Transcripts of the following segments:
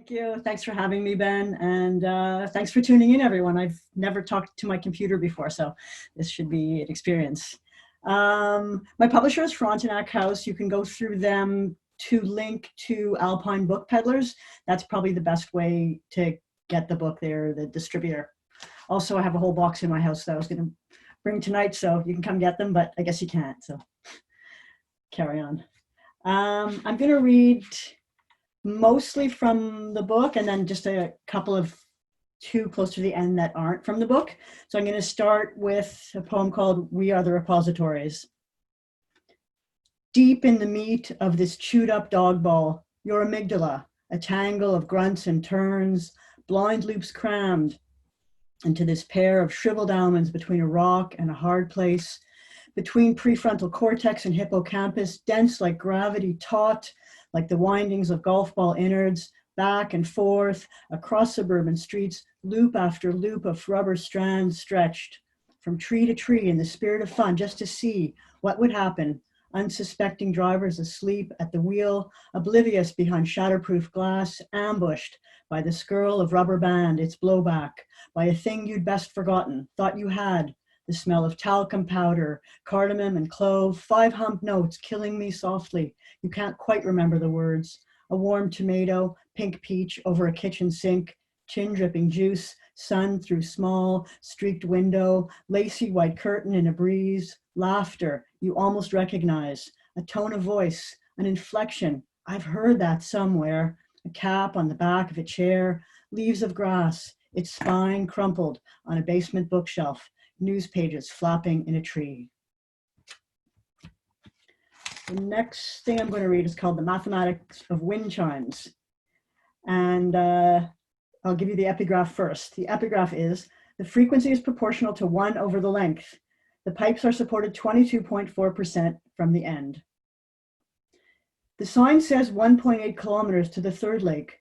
Thank you. Thanks for having me, Ben. And thanks for tuning in, everyone. I've never talked to my computer before, so this should be an experience. My publisher is Frontenac House. You can go through them to link to Alpine Book Peddlers. That's probably the best way to get the book there, the distributor. Also, I have a whole box in my house that I was going to bring tonight, so you can come get them, but I guess you can't, so carry on. I'm going to read mostly from the book, and then just a couple of two close to the end that aren't from the book. So I'm going to start with a poem called We Are the Repositories. Deep in the meat of this chewed up dog ball, your amygdala, a tangle of grunts and turns, blind loops crammed into this pair of shriveled almonds between a rock and a hard place, between prefrontal cortex and hippocampus, dense like gravity, taut like the windings of golf ball innards, back and forth, across suburban streets, loop after loop of rubber strands stretched from tree to tree in the spirit of fun, just to see what would happen. Unsuspecting drivers asleep at the wheel, oblivious behind shatterproof glass, ambushed by the skirl of rubber band, its blowback, by a thing you'd best forgotten, thought you had, the smell of talcum powder, cardamom and clove, 5 hump notes killing me softly. You can't quite remember the words. A warm tomato, pink peach over a kitchen sink, chin dripping juice, sun through small, streaked window, lacy white curtain in a breeze, laughter you almost recognize, a tone of voice, an inflection. I've heard that somewhere. A cap on the back of a chair, leaves of grass, its spine crumpled on a basement bookshelf, news pages flapping in a tree. The next thing I'm going to read is called The Mathematics of Wind Chimes. And I'll give you the epigraph first. The epigraph is, the frequency is proportional to 1 over the length. The pipes are supported 22.4% from the end. The sign says 1.8 kilometers to the third lake,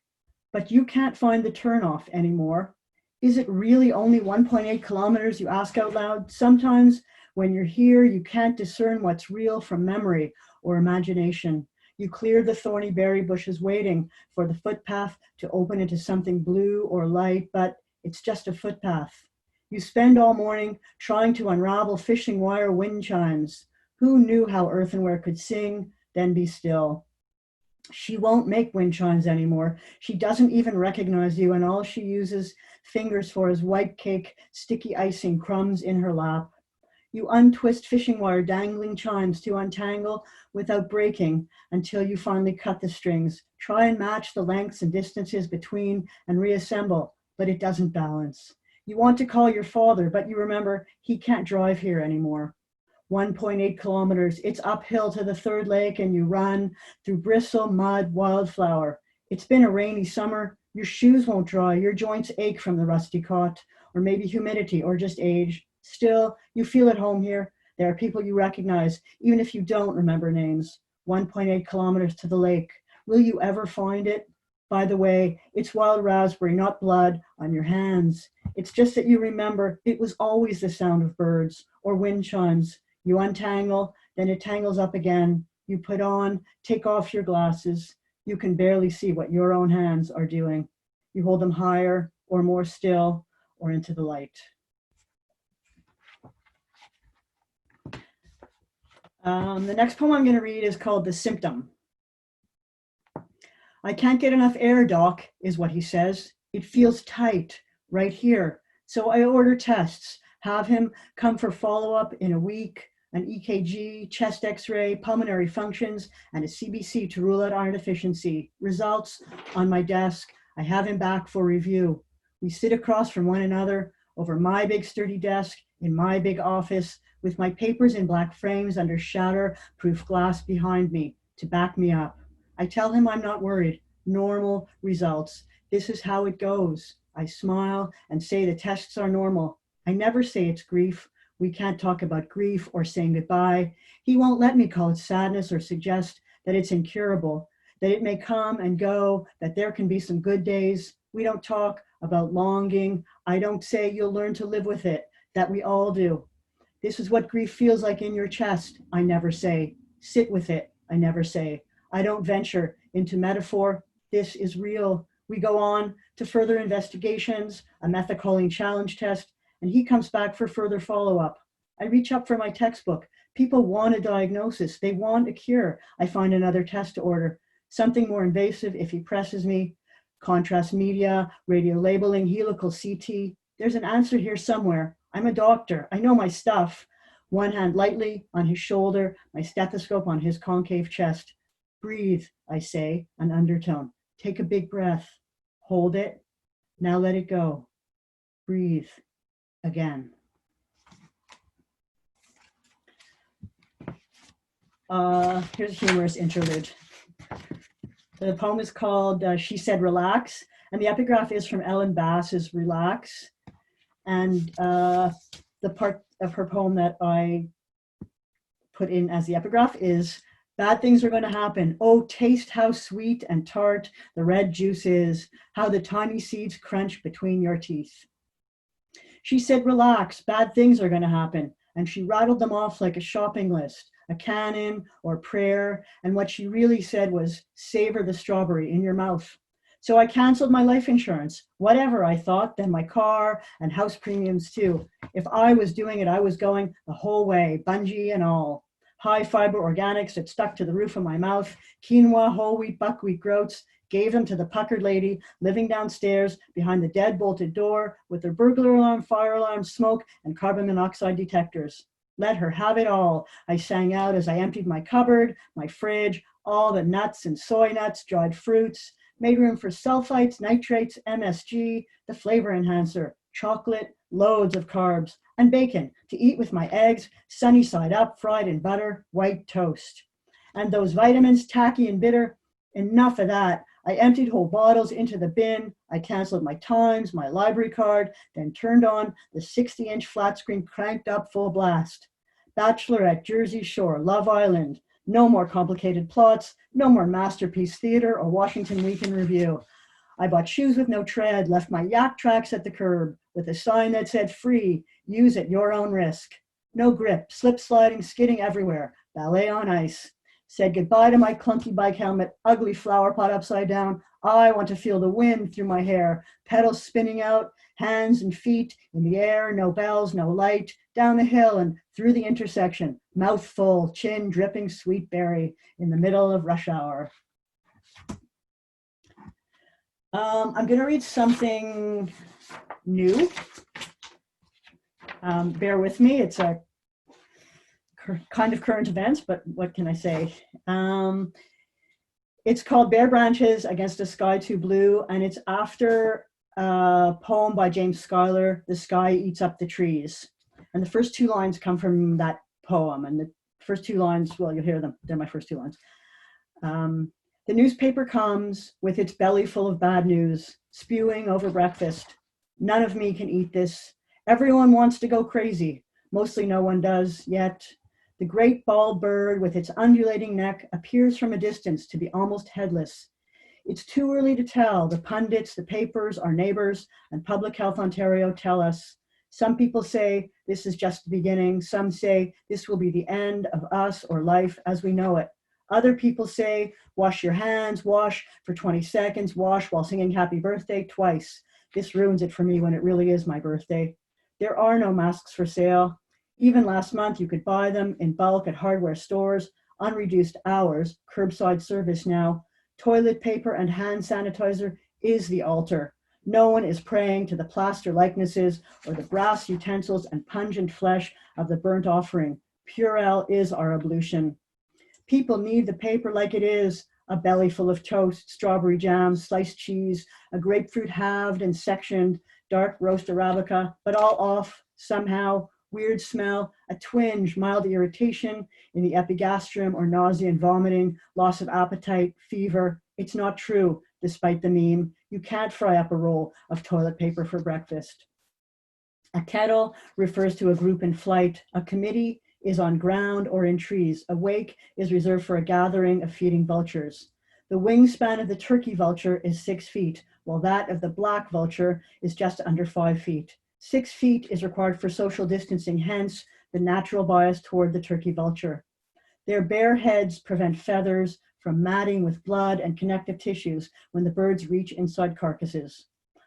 but you can't find the turnoff anymore. Is it really only 1.8 kilometers, you ask out loud? Sometimes when you're here, you can't discern what's real from memory or imagination. You clear the thorny berry bushes waiting for the footpath to open into something blue or light, but it's just a footpath. You spend all morning trying to unravel fishing wire wind chimes. Who knew how earthenware could sing, then be still? She won't make wind chimes anymore. She doesn't even recognize you, and all she uses fingers for is white cake, sticky icing, crumbs in her lap. You untwist fishing wire dangling chimes to untangle without breaking until you finally cut the strings. Try and match the lengths and distances between and reassemble, but it doesn't balance. You want to call your father, but you remember he can't drive here anymore. 1.8 kilometers, it's uphill to the third lake, and you run through bristle, mud, wildflower. It's been a rainy summer. Your shoes won't dry. Your joints ache from the rusty cot, or maybe humidity, or just age. Still, you feel at home here. There are people you recognize, even if you don't remember names. 1.8 kilometers to the lake. Will you ever find it? By the way, it's wild raspberry, not blood, on your hands. It's just that you remember it was always the sound of birds or wind chimes. You untangle, then it tangles up again. You put on, take off your glasses. You can barely see what your own hands are doing. You hold them higher or more still or into the light. The next poem I'm going to read is called The Symptom. I can't get enough air, Doc, is what he says. It feels tight right here. So I order tests, have him come for follow-up in a week, an EKG, chest x-ray, pulmonary functions, and a CBC to rule out iron deficiency. Results on my desk. I have him back for review. We sit across from one another over my big sturdy desk in my big office with my papers in black frames under shatterproof glass behind me to back me up. I tell him I'm not worried. Normal results. This is how it goes. I smile and say the tests are normal. I never say it's grief. We can't talk about grief or saying goodbye. He won't let me call it sadness or suggest that it's incurable, that it may come and go, that there can be some good days. We don't talk about longing. I don't say you'll learn to live with it, that we all do. This is what grief feels like in your chest. I never say. Sit with it. I never say. I don't venture into metaphor. This is real. We go on to further investigations, a methacholine challenge test, and he comes back for further follow-up. I reach up for my textbook. People want a diagnosis. They want a cure. I find another test to order, something more invasive if he presses me. Contrast media, radio labeling, helical CT. There's an answer here somewhere. I'm a doctor. I know my stuff. One hand lightly on his shoulder, my stethoscope on his concave chest. Breathe, I say, an undertone. Take a big breath. Hold it. Now let it go. Breathe again. Here's a humorous interlude. The poem is called She Said Relax, and the epigraph is from Ellen Bass's Relax. And the part of her poem that I put in as the epigraph is, bad things are going to happen. Oh, taste how sweet and tart the red juice is, how the tiny seeds crunch between your teeth. She said, relax, bad things are going to happen. And she rattled them off like a shopping list, a canon or prayer. And what she really said was, savor the strawberry in your mouth. So I canceled my life insurance, whatever I thought, then my car and house premiums too. If I was doing it, I was going the whole way, bungee and all. High fiber organics that stuck to the roof of my mouth, quinoa, whole wheat, buckwheat groats, gave them to the puckered lady living downstairs behind the dead bolted door with her burglar alarm, fire alarm, smoke, and carbon monoxide detectors. Let her have it all, I sang out as I emptied my cupboard, my fridge, all the nuts and soy nuts, dried fruits, made room for sulfites, nitrates, MSG, the flavor enhancer, chocolate, loads of carbs, and bacon to eat with my eggs, sunny side up, fried in butter, white toast. And those vitamins, tacky and bitter, enough of that. I emptied whole bottles into the bin. I canceled my Times, my library card, then turned on the 60-inch flat screen cranked up full blast. Bachelor at Jersey Shore, Love Island. No more complicated plots, no more masterpiece theater or Washington Week in Review. I bought shoes with no tread, left my yak tracks at the curb with a sign that said free, use at your own risk. No grip, slip sliding, skidding everywhere, ballet on ice. Said goodbye to my clunky bike helmet, ugly flower pot upside down. I want to feel the wind through my hair, pedals spinning out, hands and feet in the air, no bells, no light, down the hill and through the intersection, mouth full, chin dripping sweet berry in the middle of rush hour. I'm going to read something new. Bear with me. It's a kind of current events, but what can I say? It's called Bare Branches Against a Sky Too Blue, and it's after a poem by James Schuyler, The Sky Eats Up the Trees. And the first two lines come from that poem, and the first two lines, well, you'll hear them. They're my first two lines. The newspaper comes with its belly full of bad news, spewing over breakfast. None of me can eat this. Everyone wants to go crazy. Mostly no one does yet. The great bald bird with its undulating neck appears from a distance to be almost headless. It's too early to tell. The pundits, the papers, our neighbors, and Public Health Ontario tell us. Some people say this is just the beginning. Some say this will be the end of us or life as we know it. Other people say, wash your hands, wash for 20 seconds, wash while singing happy birthday twice. This ruins it for me when it really is my birthday. There are no masks for sale. Even last month, you could buy them in bulk at hardware stores, unreduced hours, curbside service now. Toilet paper and hand sanitizer is the altar. No one is praying to the plaster likenesses or the brass utensils and pungent flesh of the burnt offering. Purell is our ablution. People need the paper like it is, a belly full of toast, strawberry jam, sliced cheese, a grapefruit halved and sectioned, dark roast Arabica, but all off somehow, weird smell, a twinge, mild irritation in the epigastrium or nausea and vomiting, loss of appetite, fever. It's not true, despite the meme. You can't fry up a roll of toilet paper for breakfast. A kettle refers to a group in flight, a committee is on ground or in trees. A wake is reserved for a gathering of feeding vultures. The wingspan of the turkey vulture is 6 feet, while that of the black vulture is just under 5 feet. 6 feet is required for social distancing, hence the natural bias toward the turkey vulture. Their bare heads prevent feathers from matting with blood and connective tissues when the birds reach inside carcasses.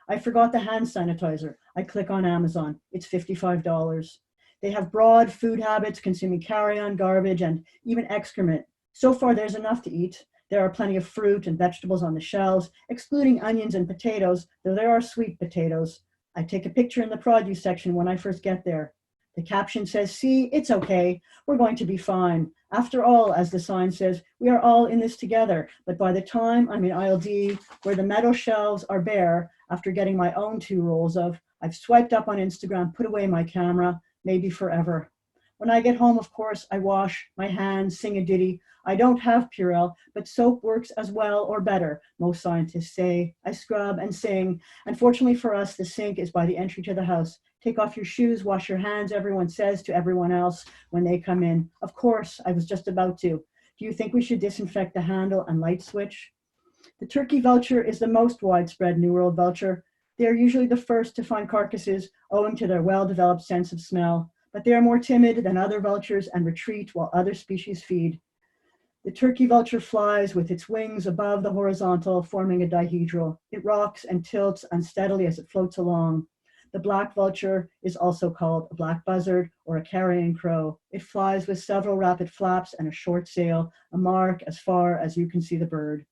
I forgot the hand sanitizer. I click on Amazon. It's $55. They have broad food habits, consuming carrion, garbage, and even excrement. So far, there's enough to eat. There are plenty of fruit and vegetables on the shelves, excluding onions and potatoes, though there are sweet potatoes. I take a picture in the produce section when I first get there. The caption says, "See, it's okay. We're going to be fine. After all," as the sign says, "we are all in this together." But by the time I'm in aisle D, where the metal shelves are bare, after getting my own 2 rolls of, I've swiped up on Instagram, put away my camera, maybe forever. When I get home, of course, I wash my hands, sing a ditty. I don't have Purell, but soap works as well or better, most scientists say. I scrub and sing. Unfortunately for us, the sink is by the entry to the house. Take off your shoes, wash your hands, everyone says to everyone else when they come in. Of course, I was just about to. Do you think we should disinfect the handle and light switch? The turkey vulture is the most widespread New World vulture. They are usually the first to find carcasses owing to their well-developed sense of smell, but they are more timid than other vultures and retreat while other species feed. The turkey vulture flies with its wings above the horizontal, forming a dihedral. It rocks and tilts unsteadily as it floats along. The black vulture is also called a black buzzard or a carrion crow. It flies with several rapid flaps and a short sail, a mark as far as you can see the bird.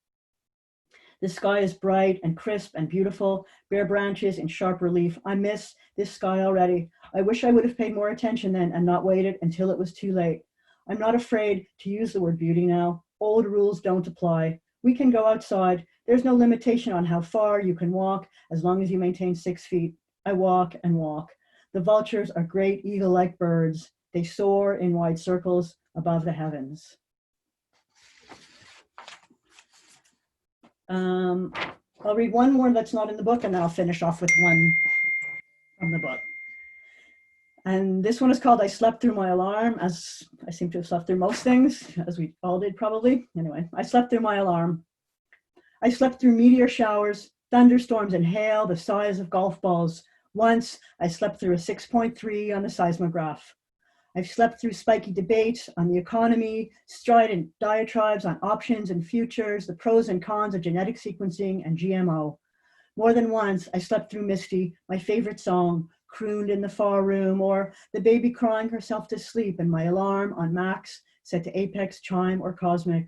The sky is bright and crisp and beautiful, bare branches in sharp relief. I miss this sky already. I wish I would have paid more attention then and not waited until it was too late. I'm not afraid to use the word beauty now. Old rules don't apply. We can go outside. There's no limitation on how far you can walk as long as you maintain 6 feet. I walk and walk. The vultures are great eagle-like birds. They soar in wide circles above the heavens. I'll read one more that's not in the book, and then I'll finish off with one from the book. And this one is called "I Slept Through My Alarm," as I seem to have slept through most things, as we all did probably. Anyway, I slept through my alarm. I slept through meteor showers, thunderstorms, and hail the size of golf balls. Once, I slept through a 6.3 on the seismograph. I've slept through spiky debates on the economy, strident diatribes on options and futures, the pros and cons of genetic sequencing and GMO. More than once, I slept through Misty, my favorite song, crooned in the far room, or the baby crying herself to sleep, and my alarm on max set to apex, chime, or cosmic.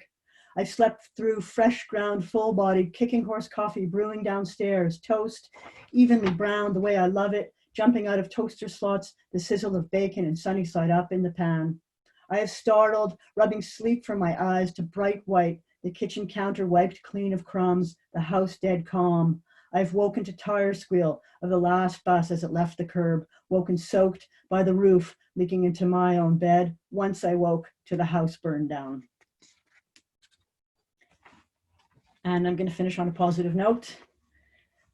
I slept through fresh ground, full-bodied, kicking horse coffee brewing downstairs, toast, evenly browned the way I love it, jumping out of toaster slots, the sizzle of bacon and sunny side up in the pan. I have startled, rubbing sleep from my eyes to bright white, the kitchen counter wiped clean of crumbs, the house dead calm. I've woken to tire squeal of the last bus as it left the curb, woken soaked by the roof leaking into my own bed. Once I woke to the house burned down. And I'm going to finish on a positive note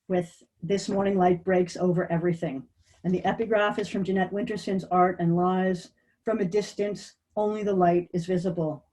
with "This morning light breaks over everything." And the epigraph is from Jeanette Winterson's Art and Lies. From a distance, only the light is visible.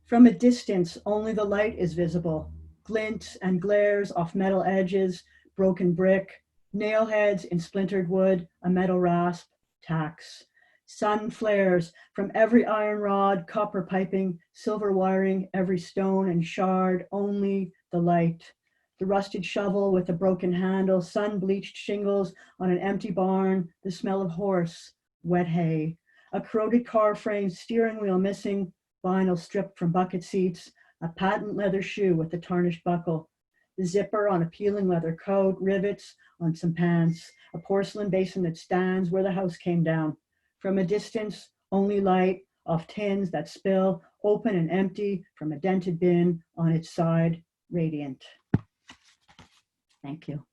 From a distance, only the light is visible. Glints and glares off metal edges, broken brick, nail heads in splintered wood, a metal rasp, tacks. Sun flares from every iron rod, copper piping, silver wiring, every stone and shard, only the light. The rusted shovel with the broken handle, sun-bleached shingles on an empty barn, the smell of horse, wet hay. A corroded car frame, steering wheel missing, vinyl stripped from bucket seats, a patent leather shoe with a tarnished buckle, the zipper on a peeling leather coat, rivets on some pants, a porcelain basin that stands where the house came down. From a distance, only light off tins that spill, open and empty from a dented bin on its side, radiant. Thank you.